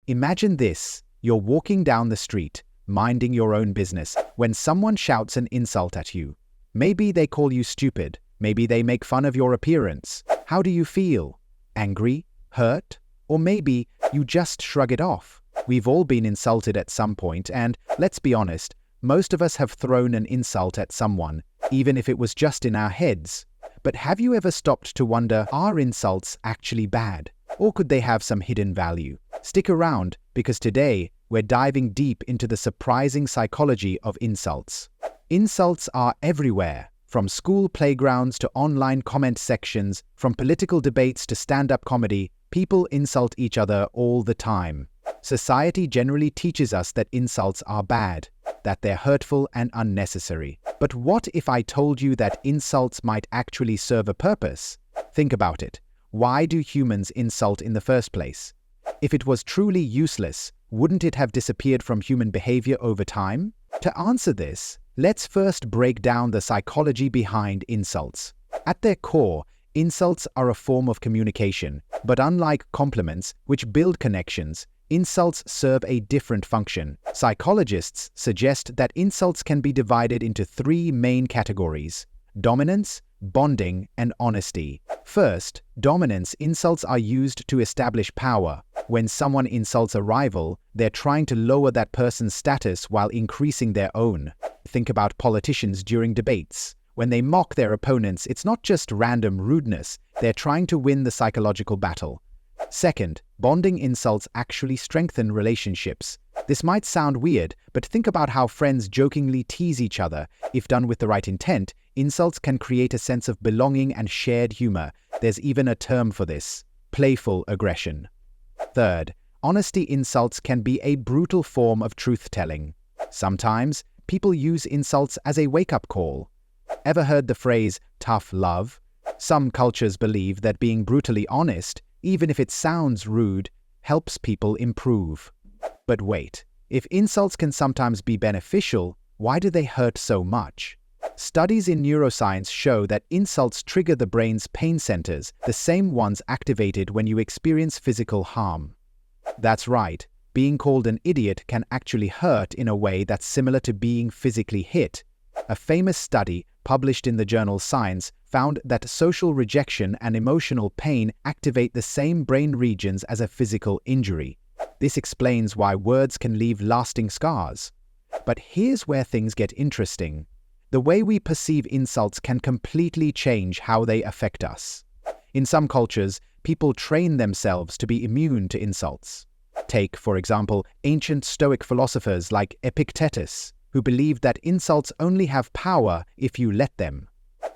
Imagine this: you're walking down the street, minding your own business, when someone shouts an insult at you. Maybe they call you stupid, maybe they make fun of your appearance. How do you feel? Angry? Hurt? Or maybe you just shrug it off. We've all been insulted at some point, and let's be honest, most of us have thrown an insult at someone, even if it was just in our heads. But have you ever stopped to wonder, are insults actually bad? Or could they have some hidden value? Stick around, because today we're diving deep into the surprising psychology of insults. Insults are everywhere, from school playgrounds to online comment sections, from political debates to stand-up comedy. People insult each other all the time. Society generally teaches us that insults are bad, that they're hurtful and unnecessary. But what if I told you that insults might actually serve a purpose? Think about it. Why do humans insult in the first place? If it was truly useless, wouldn't it have disappeared from human behavior over time? To answer this, let's first break down the psychology behind insults. At their core, insults are a form of communication, but unlike compliments, which build connections, insults serve a different function. Psychologists suggest that insults can be divided into three main categories: dominance, bonding, and honesty. First, dominance. Insults are used to establish power. When someone insults a rival, they're trying to lower that person's status while increasing their own. Think about politicians during debates. When they mock their opponents, it's not just random rudeness, they're trying to win the psychological battle. Second, bonding. Insults actually strengthen relationships. This might sound weird, but think about how friends jokingly tease each other. If done with the right intent, insults can create a sense of belonging and shared humor. There's even a term for this: playful aggression. Third, honesty. Insults can be a brutal form of truth-telling. Sometimes, people use insults as a wake-up call. Ever heard the phrase, tough love? Some cultures believe that being brutally honest, even if it sounds rude, helps people improve. But wait, if insults can sometimes be beneficial, why do they hurt so much? Studies in neuroscience show that insults trigger the brain's pain centers, the same ones activated when you experience physical harm. That's right, being called an idiot can actually hurt in a way that's similar to being physically hit. A famous study, published in the journal Science, found that social rejection and emotional pain activate the same brain regions as a physical injury. This explains why words can leave lasting scars. But here's where things get interesting. The way we perceive insults can completely change how they affect us. In some cultures, people train themselves to be immune to insults. Take, for example, ancient Stoic philosophers like Epictetus, who believed that insults only have power if you let them.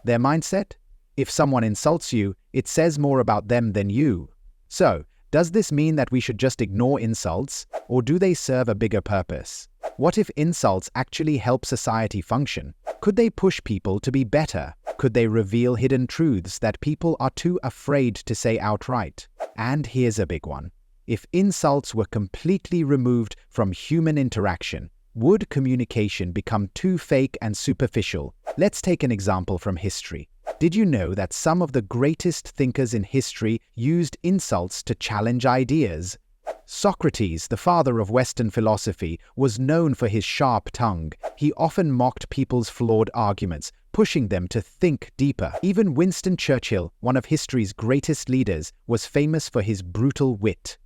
Their mindset? If someone insults you, it says more about them than you. So, does this mean that we should just ignore insults, or do they serve a bigger purpose? What if insults actually help society function? Could they push people to be better? Could they reveal hidden truths that people are too afraid to say outright? And here's a big one. If insults were completely removed from human interaction, would communication become too fake and superficial? Let's take an example from history. Did you know that some of the greatest thinkers in history used insults to challenge ideas? Socrates, the father of Western philosophy, was known for his sharp tongue. He often mocked people's flawed arguments, pushing them to think deeper. Even Winston Churchill, one of history's greatest leaders, was famous for his brutal wit.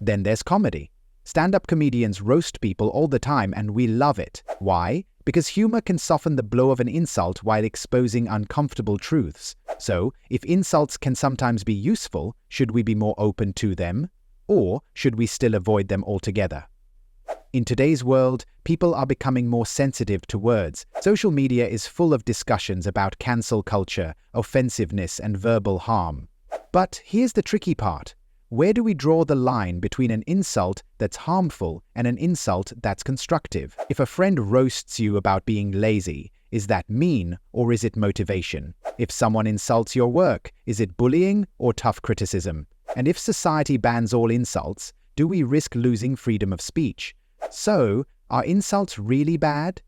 Then there's comedy. Stand-up comedians roast people all the time, and we love it. Why? Because humor can soften the blow of an insult while exposing uncomfortable truths. So, if insults can sometimes be useful, should we be more open to them? Or should we still avoid them altogether? In today's world, people are becoming more sensitive to words. Social media is full of discussions about cancel culture, offensiveness, and verbal harm. But here's the tricky part. Where do we draw the line between an insult that's harmful and an insult that's constructive? If a friend roasts you about being lazy, is that mean or is it motivation? If someone insults your work, is it bullying or tough criticism? And if society bans all insults, do we risk losing freedom of speech? So, are insults really bad?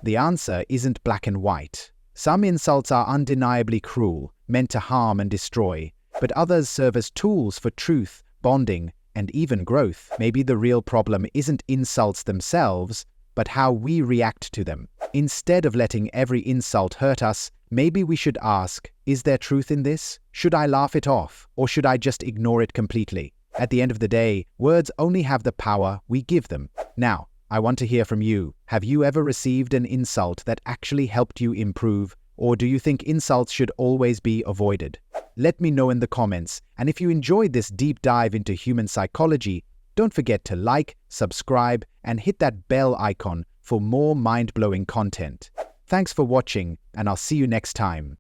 The answer isn't black and white. Some insults are undeniably cruel, meant to harm and destroy, but others serve as tools for truth, bonding, and even growth. Maybe the real problem isn't insults themselves, but how we react to them. Instead of letting every insult hurt us, maybe we should ask, is there truth in this? Should I laugh it off, or should I just ignore it completely? At the end of the day, words only have the power we give them. Now, I want to hear from you. Have you ever received an insult that actually helped you improve, or do you think insults should always be avoided? Let me know in the comments, and if you enjoyed this deep dive into human psychology, don't forget to like, subscribe, and hit that bell icon for more mind-blowing content. Thanks for watching, and I'll see you next time.